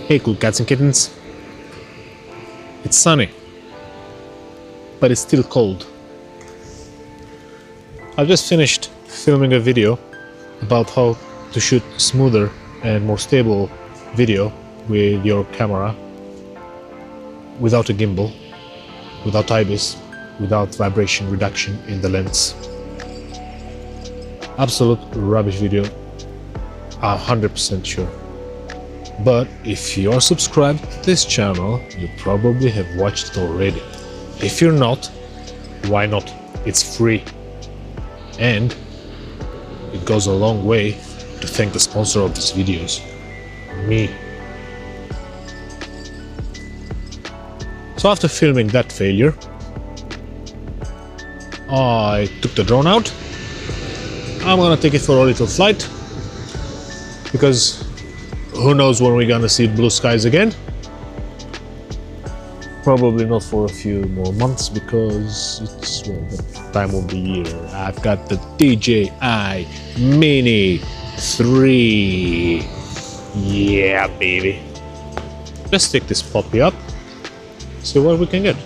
Hey cool cats and kittens. It's sunny, but it's still cold. I've just finished filming a video about how to shoot smoother and more stable video with your camera without a gimbal, without IBIS, without vibration reduction in the lens. Absolute rubbish video, I'm 100% sure. But if you're subscribed to this channel, you probably have watched it already. If you're not, why not? It's free. And it goes a long way to thank the sponsor of these videos, me. So after filming that failure, I took the drone out. I'm gonna take it for a little flight, because who knows when we're gonna see blue skies again. Probably not for a few more months, because it's the time of the year. I've got the DJI Mini 3. Yeah, baby. Let's take this puppy up, see what we can get.